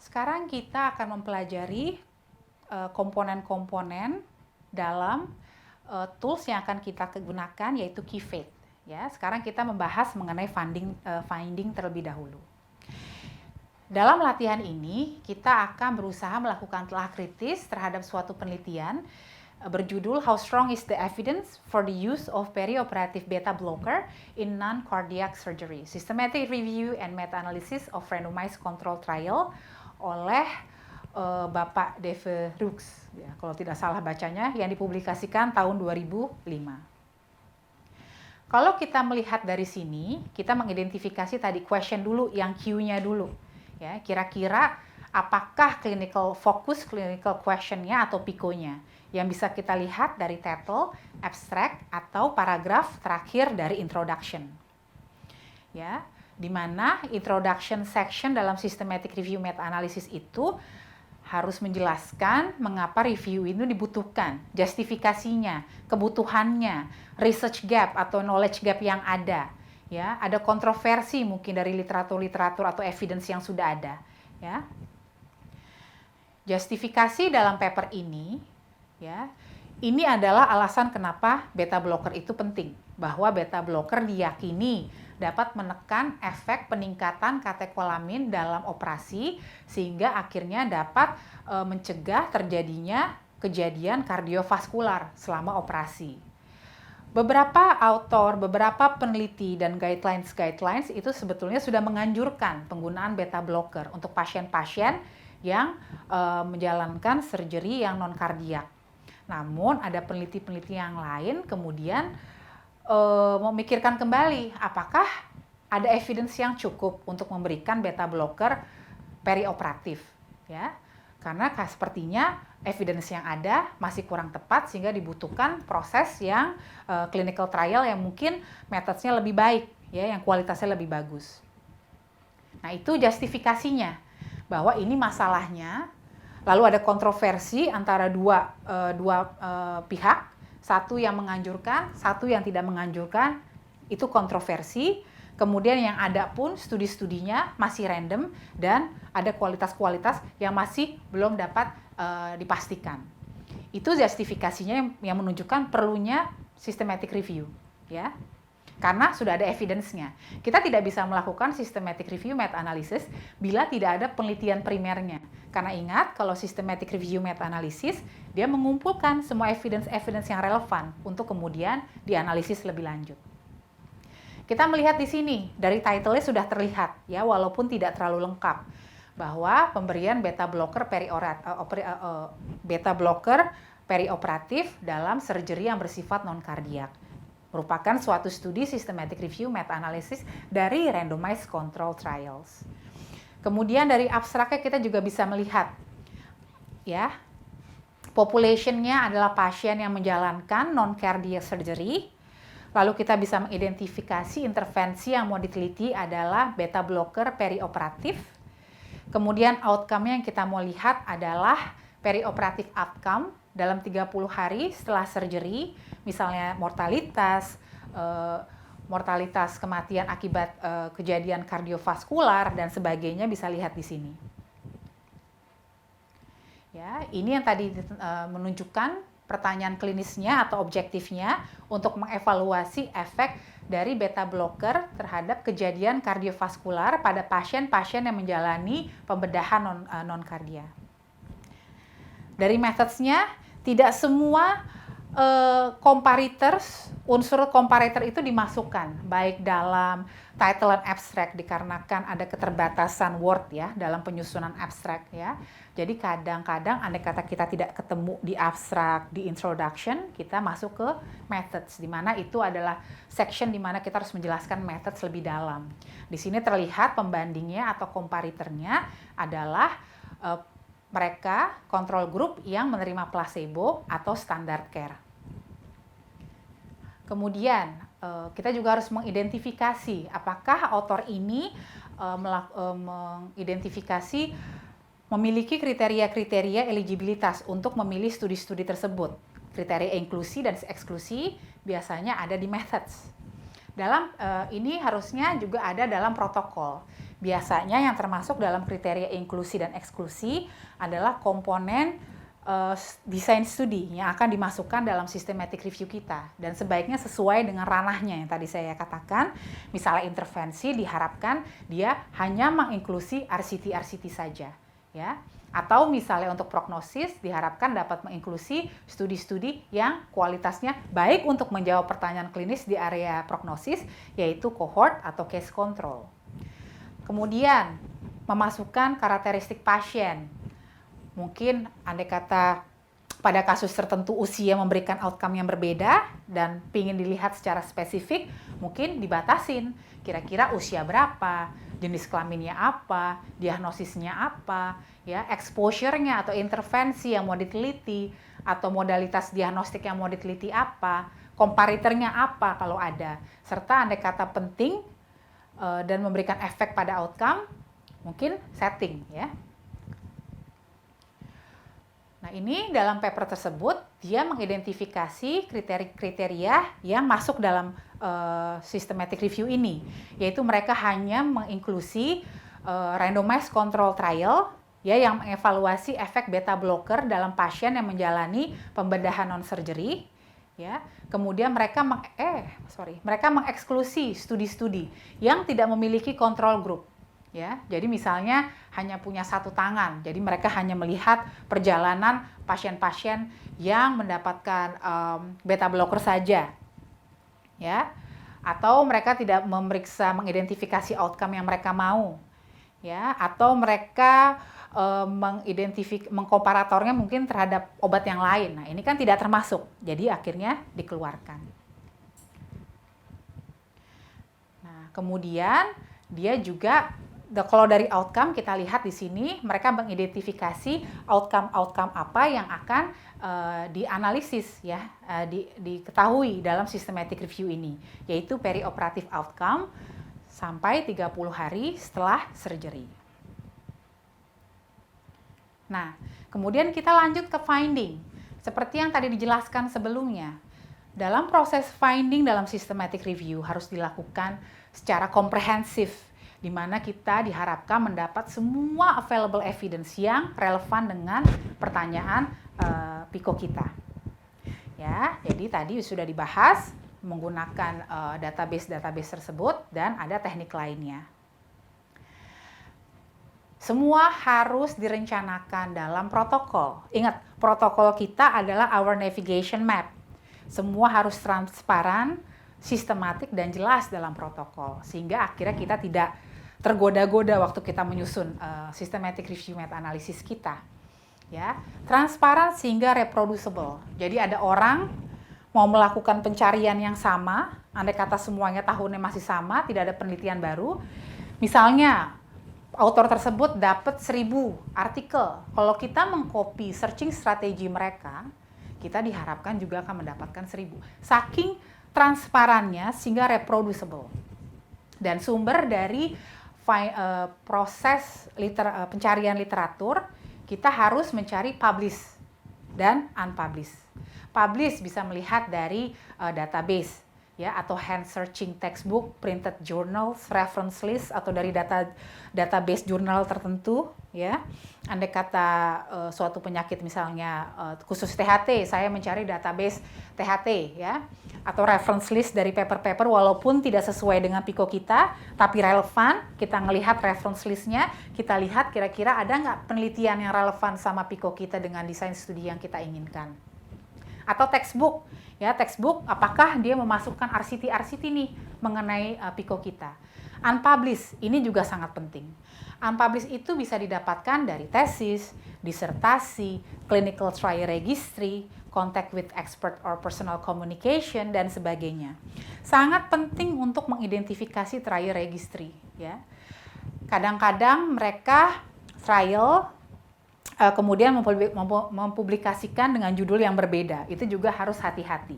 Sekarang kita akan mempelajari komponen-komponen dalam tools yang akan kita gunakan, yaitu Keyfate. Ya, sekarang kita membahas mengenai finding terlebih dahulu. Dalam latihan ini, kita akan berusaha melakukan telah kritis terhadap suatu penelitian berjudul How Strong is the Evidence for the Use of Perioperative Beta Blocker in Non-Cardiac Surgery, Systematic Review and Meta-Analysis of Randomized Control Trial oleh Bapak Dave Rooks, ya, kalau tidak salah bacanya, yang dipublikasikan tahun 2005. Kalau kita melihat dari sini, kita mengidentifikasi tadi question dulu, yang Q-nya dulu. Ya, kira-kira apakah clinical questionnya atau PICO-nya yang bisa kita lihat dari title, abstract, atau paragraf terakhir dari introduction. Ya, di mana introduction section dalam systematic review meta-analysis itu harus menjelaskan mengapa review itu dibutuhkan, justifikasinya, kebutuhannya, research gap atau knowledge gap yang ada. Ya, ada kontroversi mungkin dari literatur atau evidence yang sudah ada. Ya, justifikasi dalam paper ini, ya, ini adalah alasan kenapa beta blocker itu penting, bahwa beta blocker diyakini dapat menekan efek peningkatan katekolamin dalam operasi sehingga akhirnya dapat mencegah terjadinya kejadian kardiovaskular selama operasi. Beberapa autor, beberapa peneliti dan guidelines itu sebetulnya sudah menganjurkan penggunaan beta blocker untuk pasien-pasien yang menjalankan surgery yang non-kardiak. Namun ada peneliti-peneliti yang lain kemudian memikirkan kembali apakah ada evidence yang cukup untuk memberikan beta blocker perioperatif, ya, karena sepertinya evidence yang ada masih kurang tepat sehingga dibutuhkan proses yang clinical trial yang mungkin metodenya lebih baik, ya, yang kualitasnya lebih bagus. Nah, itu justifikasinya bahwa ini masalahnya. Lalu ada kontroversi antara dua pihak. Satu yang menganjurkan, satu yang tidak menganjurkan, itu kontroversi. Kemudian yang ada pun studi-studinya masih random dan ada kualitas-kualitas yang masih belum dapat dipastikan. Itu justifikasinya yang menunjukkan perlunya systematic review, ya. Karena sudah ada evidence-nya. Kita tidak bisa melakukan systematic review meta-analysis bila tidak ada penelitian primernya. Karena ingat, kalau systematic review meta-analysis, dia mengumpulkan semua evidence yang relevan untuk kemudian dianalisis lebih lanjut. Kita melihat di sini, dari title-nya sudah terlihat, ya, walaupun tidak terlalu lengkap, bahwa pemberian beta blocker perioperatif dalam surgery yang bersifat non-kardiak merupakan suatu studi systematic review meta-analysis dari randomized control trials. Kemudian dari abstraknya kita juga bisa melihat, ya, population-nya adalah pasien yang menjalankan non-cardiac surgery. Lalu kita bisa mengidentifikasi intervensi yang mau diteliti adalah beta blocker perioperatif. Kemudian outcome-nya yang kita mau lihat adalah perioperatif outcome dalam 30 hari setelah surgery, misalnya mortalitas kematian akibat kejadian kardiovaskular dan sebagainya bisa lihat di sini. Ya, ini yang tadi menunjukkan pertanyaan klinisnya atau objektifnya untuk mengevaluasi efek dari beta blocker terhadap kejadian kardiovaskular pada pasien-pasien yang menjalani pembedahan non-kardia. Dari methods-nya, tidak semua unsur comparator itu dimasukkan, baik dalam title dan abstract dikarenakan ada keterbatasan word, ya, dalam penyusunan abstract, ya. Jadi kadang-kadang andai kata kita tidak ketemu di abstract, di introduction, kita masuk ke methods, di mana itu adalah section di mana kita harus menjelaskan methods lebih dalam. Di sini terlihat pembandingnya atau comparatornya adalah mereka control group yang menerima placebo atau standard care. Kemudian kita juga harus mengidentifikasi apakah author ini mengidentifikasi memiliki kriteria-kriteria eligibilitas untuk memilih studi-studi tersebut. Kriteria inklusi dan eksklusi biasanya ada di methods. Dalam ini harusnya juga ada dalam protokol. Biasanya yang termasuk dalam kriteria inklusi dan eksklusi adalah komponen desain studi yang akan dimasukkan dalam systematic review kita, dan sebaiknya sesuai dengan ranahnya yang tadi saya katakan. Misalnya intervensi diharapkan dia hanya menginklusi RCT saja, ya. Atau misalnya untuk prognosis diharapkan dapat menginklusi studi-studi yang kualitasnya baik untuk menjawab pertanyaan klinis di area prognosis, yaitu cohort atau case control. Kemudian memasukkan karakteristik pasien. Mungkin andai kata pada kasus tertentu usia memberikan outcome yang berbeda dan ingin dilihat secara spesifik, mungkin dibatasin kira-kira usia berapa, jenis kelaminnya apa, diagnosisnya apa, ya, exposure-nya atau intervensi yang mau diteliti, atau modalitas diagnostik yang mau diteliti apa, komparatornya apa kalau ada, serta andai kata penting dan memberikan efek pada outcome, mungkin setting, ya. Nah, ini dalam paper tersebut dia mengidentifikasi kriteria yang masuk dalam systematic review ini, yaitu mereka hanya menginklusi randomized control trial, ya, yang mengevaluasi efek beta blocker dalam pasien yang menjalani pembedahan non surgery, ya. Kemudian mereka mengeksklusi studi-studi yang tidak memiliki control group. Ya, jadi misalnya hanya punya satu tangan, jadi mereka hanya melihat perjalanan pasien-pasien yang mendapatkan beta blocker saja, ya, atau mereka tidak memeriksa mengidentifikasi outcome yang mereka mau, ya, atau mereka mengkomparatornya mungkin terhadap obat yang lain. Nah, ini kan tidak termasuk, jadi akhirnya dikeluarkan. Nah, kemudian dia juga kalau dari outcome kita lihat di sini mereka mengidentifikasi outcome apa yang akan dianalisis, ya, diketahui dalam systematic review ini, yaitu perioperative outcome sampai 30 hari setelah surgery. Nah, kemudian kita lanjut ke finding. Seperti yang tadi dijelaskan sebelumnya, dalam proses finding dalam systematic review harus dilakukan secara komprehensif, di mana kita diharapkan mendapat semua available evidence yang relevan dengan pertanyaan PICO kita. Ya, jadi tadi sudah dibahas menggunakan database tersebut dan ada teknik lainnya. Semua harus direncanakan dalam protokol. Ingat, protokol kita adalah our navigation map. Semua harus transparan, sistematik dan jelas dalam protokol, sehingga akhirnya kita tidak tergoda-goda waktu kita menyusun systematic review meta-analisis kita, ya. Transparan sehingga reproducible. Jadi ada orang mau melakukan pencarian yang sama, andai kata semuanya tahunnya masih sama, tidak ada penelitian baru. Misalnya author tersebut dapat 1000 artikel. Kalau kita mengcopy searching strategi mereka, kita diharapkan juga akan mendapatkan 1000. Saking transparannya sehingga reproducible. Dan sumber dari proses pencarian literatur, kita harus mencari publish dan unpublished. Publish bisa melihat dari database, ya, atau hand searching textbook, printed journals, reference list, atau dari database jurnal tertentu, ya. Andai kata suatu penyakit misalnya khusus THT, saya mencari database THT, ya, atau reference list dari paper-paper walaupun tidak sesuai dengan PICO kita, tapi relevan, kita ngelihat reference listnya, kita lihat kira-kira ada nggak penelitian yang relevan sama PICO kita dengan desain studi yang kita inginkan. Atau textbook, ya, textbook apakah dia memasukkan RCT nih mengenai PICO kita. Unpublished, ini juga sangat penting. Unpublished itu bisa didapatkan dari tesis, disertasi, clinical trial registry, contact with expert or personal communication, dan sebagainya. Sangat penting untuk mengidentifikasi trial registry, ya. Kadang-kadang mereka trial kemudian mempublikasikan dengan judul yang berbeda. Itu juga harus hati-hati.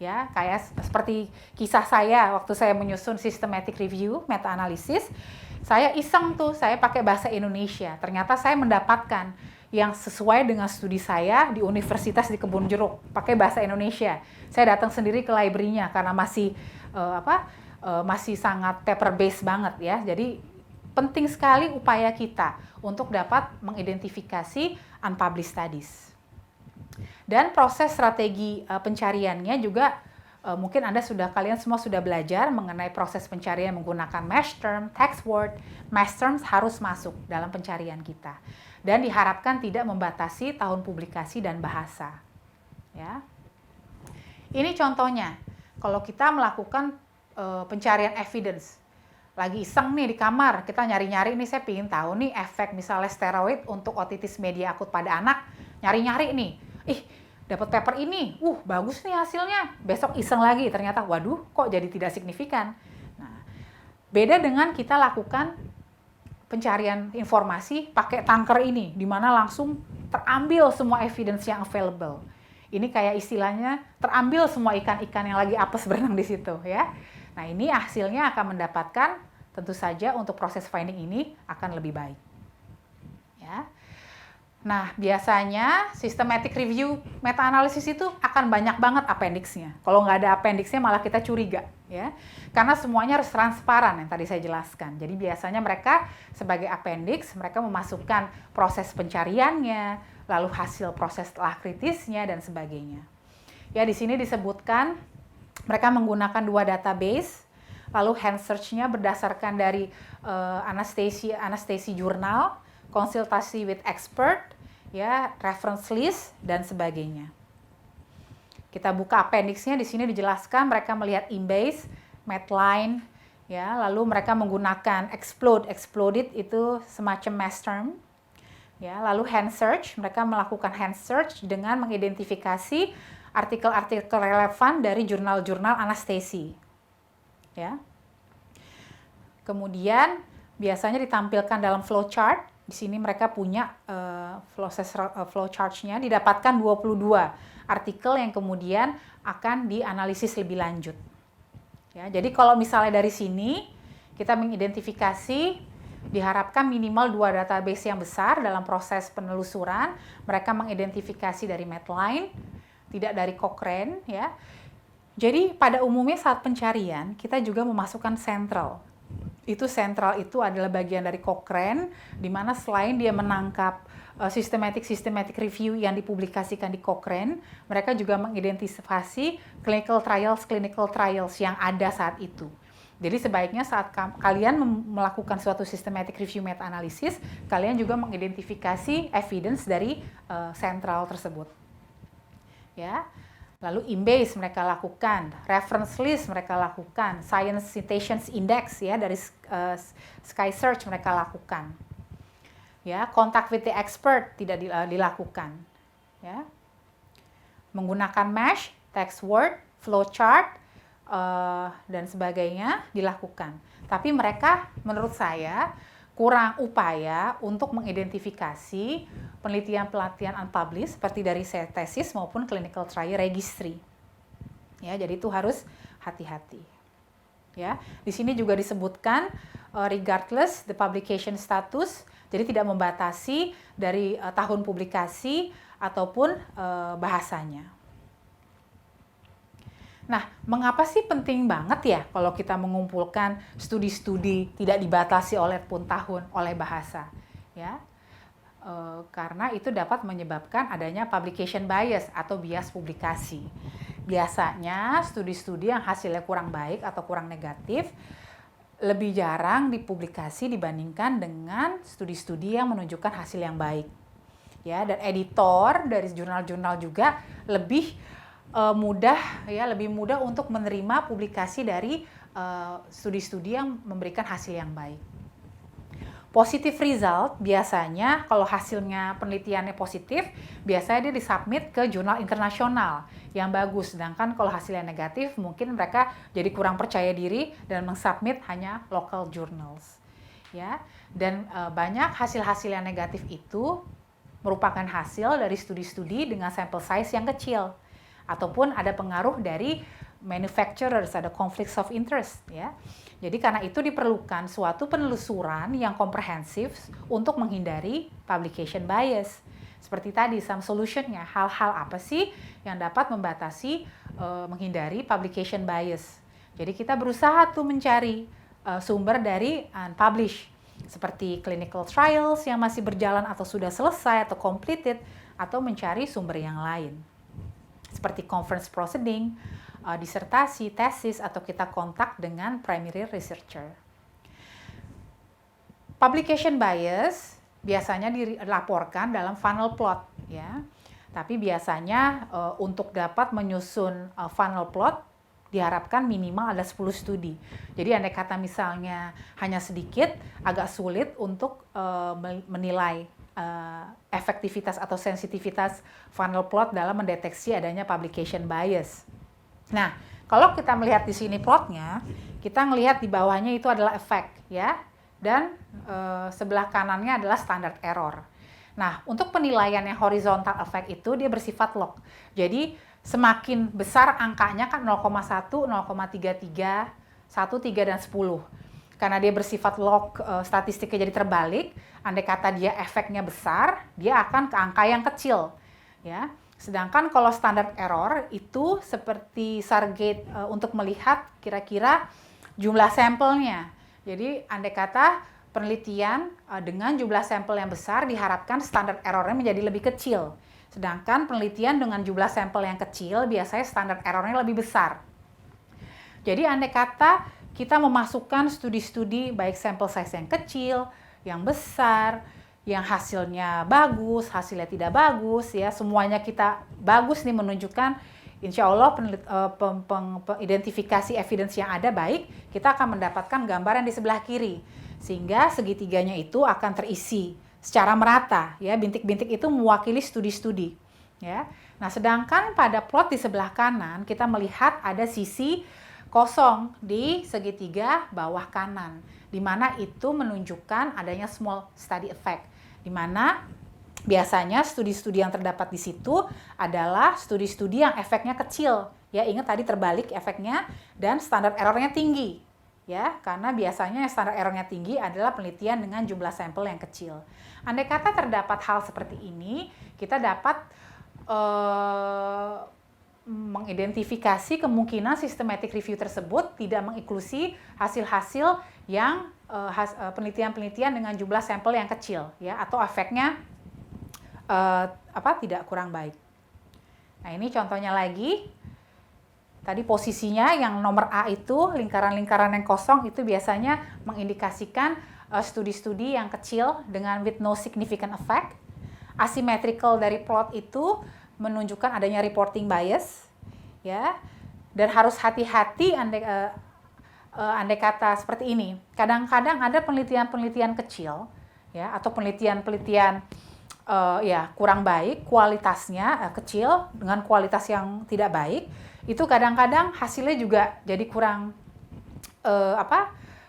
Ya, kayak seperti kisah saya waktu saya menyusun systematic review meta-analisis, saya iseng tuh, saya pakai bahasa Indonesia. Ternyata saya mendapatkan yang sesuai dengan studi saya di Universitas di Kebun Jeruk, pakai bahasa Indonesia. Saya datang sendiri ke library-nya karena masih masih sangat paper based banget, ya. Jadi penting sekali upaya kita untuk dapat mengidentifikasi unpublished studies. Dan proses strategi pencariannya juga mungkin kalian semua sudah belajar mengenai proses pencarian menggunakan match term, text word. Match terms harus masuk dalam pencarian kita dan diharapkan tidak membatasi tahun publikasi dan bahasa. Ya. Ini contohnya, kalau kita melakukan pencarian evidence, lagi iseng nih di kamar, kita nyari-nyari nih, saya pingin tahu nih efek misalnya steroid untuk otitis media akut pada anak, nyari-nyari nih, dapat paper ini, bagus nih hasilnya, besok iseng lagi, ternyata waduh kok jadi tidak signifikan. Nah, beda dengan kita lakukan pencarian informasi pakai tanker ini, di mana langsung terambil semua evidence yang available. Ini kayak istilahnya terambil semua ikan-ikan yang lagi apes berenang di situ ya. Nah, ini hasilnya akan mendapatkan tentu saja untuk proses finding ini akan lebih baik. Ya. Nah, biasanya systematic review meta-analisis itu akan banyak banget appendix-nya. Kalau nggak ada appendix-nya malah kita curiga, ya. Karena semuanya harus transparan yang tadi saya jelaskan. Jadi biasanya mereka sebagai appendix, mereka memasukkan proses pencariannya, lalu hasil proses telah kritisnya, dan sebagainya. Ya, di sini disebutkan mereka menggunakan 2 database, lalu hand search-nya berdasarkan dari anestesi jurnal, konsultasi with expert, ya, reference list, dan sebagainya. Kita buka appendix-nya, di sini dijelaskan mereka melihat Embase, Medline, ya, lalu mereka menggunakan exploded itu semacam mass term. Ya, lalu hand search, mereka melakukan hand search dengan mengidentifikasi artikel-artikel relevan dari jurnal-jurnal anestesi. Ya. Kemudian biasanya ditampilkan dalam flowchart. Di sini mereka punya flowchart-nya, didapatkan 22 artikel yang kemudian akan dianalisis lebih lanjut. Ya, jadi kalau misalnya dari sini kita mengidentifikasi, diharapkan minimal 2 database yang besar dalam proses penelusuran. Mereka mengidentifikasi dari Medline, tidak dari Cochrane, ya. Jadi pada umumnya saat pencarian kita juga memasukkan central. Central itu adalah bagian dari Cochrane, di mana selain dia menangkap systematic review yang dipublikasikan di Cochrane, mereka juga mengidentifikasi clinical trials yang ada saat itu. Jadi sebaiknya saat kalian melakukan suatu systematic review meta-analisis, kalian juga mengidentifikasi evidence dari sentral tersebut. Ya. Lalu Embase mereka lakukan, reference list mereka lakukan, Science Citations Index ya dari SkySearch mereka lakukan. Ya, contact with the expert tidak dilakukan. Ya. Menggunakan mesh, text word, flowchart, dan sebagainya dilakukan. Tapi mereka menurut saya kurang upaya untuk mengidentifikasi penelitian-penelitian unpublished seperti dari tesis maupun clinical trial registry. Ya, jadi itu harus hati-hati. Ya, di sini juga disebutkan regardless the publication status, jadi tidak membatasi dari tahun publikasi ataupun bahasanya. Nah, mengapa sih penting banget ya kalau kita mengumpulkan studi-studi tidak dibatasi oleh tahun, oleh bahasa, ya? Karena itu dapat menyebabkan adanya publication bias atau bias publikasi. Biasanya studi-studi yang hasilnya kurang baik atau kurang negatif lebih jarang dipublikasi dibandingkan dengan studi-studi yang menunjukkan hasil yang baik. Ya, dan editor dari jurnal-jurnal juga lebih mudah untuk menerima publikasi dari studi-studi yang memberikan hasil yang baik. Positive result biasanya kalau hasilnya penelitiannya positif, biasanya dia disubmit ke jurnal internasional yang bagus. Sedangkan kalau hasilnya negatif, mungkin mereka jadi kurang percaya diri dan mensubmit hanya local journals. Ya, dan banyak hasil-hasil yang negatif itu merupakan hasil dari studi-studi dengan sample size yang kecil. Ataupun ada pengaruh dari manufacturers, ada conflicts of interest, ya. Jadi karena itu diperlukan suatu penelusuran yang komprehensif untuk menghindari publication bias. Seperti tadi, some solution-nya, hal-hal apa sih yang dapat membatasi, menghindari publication bias. Jadi kita berusaha tuh mencari sumber dari unpublished. seperti clinical trials yang masih berjalan atau sudah selesai atau completed, atau mencari sumber yang lain. Seperti conference proceeding, disertasi, tesis, atau kita kontak dengan primary researcher. Publication bias biasanya dilaporkan dalam funnel plot, ya. Tapi biasanya untuk dapat menyusun funnel plot diharapkan minimal ada 10 studi. Jadi andai kata misalnya hanya sedikit, agak sulit untuk menilai efektivitas atau sensitivitas funnel plot dalam mendeteksi adanya publication bias. Nah, kalau kita melihat di sini plotnya, kita melihat di bawahnya itu adalah efek, ya, dan sebelah kanannya adalah standard error. Nah, untuk penilaian yang horizontal effect itu dia bersifat log. Jadi semakin besar angkanya kan 0,1, 0,33, 1, 3, dan 10. Karena dia bersifat log, statistiknya jadi terbalik, andai kata dia efeknya besar, dia akan ke angka yang kecil, ya. Sedangkan kalau standard error itu seperti surrogate untuk melihat kira-kira jumlah sampelnya. Jadi andai kata penelitian dengan jumlah sampel yang besar diharapkan standar errornya menjadi lebih kecil. Sedangkan penelitian dengan jumlah sampel yang kecil biasanya standar errornya lebih besar. Jadi andai kata kita memasukkan studi-studi baik sampel size yang kecil, yang besar, yang hasilnya bagus, hasilnya tidak bagus, ya semuanya kita bagus nih menunjukkan insya Allah identifikasi evidence yang ada baik, kita akan mendapatkan gambaran di sebelah kiri. Sehingga segitiganya itu akan terisi secara merata, ya. Bintik-bintik itu mewakili studi-studi, ya. Nah, sedangkan pada plot di sebelah kanan kita melihat ada sisi kosong di segitiga bawah kanan, di mana itu menunjukkan adanya small study effect, di mana biasanya studi-studi yang terdapat di situ adalah studi-studi yang efeknya kecil, ya. Ingat tadi terbalik efeknya, dan standar errornya tinggi. Ya, karena biasanya standar errornya tinggi adalah penelitian dengan jumlah sampel yang kecil. Andai kata terdapat hal seperti ini, kita dapat mengidentifikasi kemungkinan systematic review tersebut tidak menginklusi hasil-hasil yang penelitian-penelitian dengan jumlah sampel yang kecil, ya, atau efeknya tidak kurang baik. Nah, ini contohnya lagi. Tadi posisinya yang nomor A itu, lingkaran-lingkaran yang kosong itu biasanya mengindikasikan studi-studi yang kecil dengan with no significant effect. Asymmetrical dari plot itu menunjukkan adanya reporting bias, ya. Dan harus hati-hati andai kata seperti ini. Kadang-kadang ada penelitian-penelitian kecil, ya, atau penelitian-penelitian kurang baik, kualitasnya kecil dengan kualitas yang tidak baik. Itu kadang-kadang hasilnya juga jadi kurang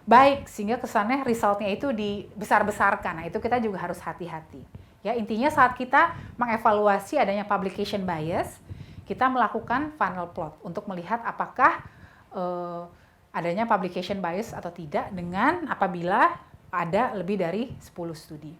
baik, sehingga kesannya resultnya itu dibesar-besarkan. Nah, itu kita juga harus hati-hati. Ya, intinya saat kita mengevaluasi adanya publication bias, kita melakukan funnel plot untuk melihat apakah adanya publication bias atau tidak dengan apabila ada lebih dari 10 studi.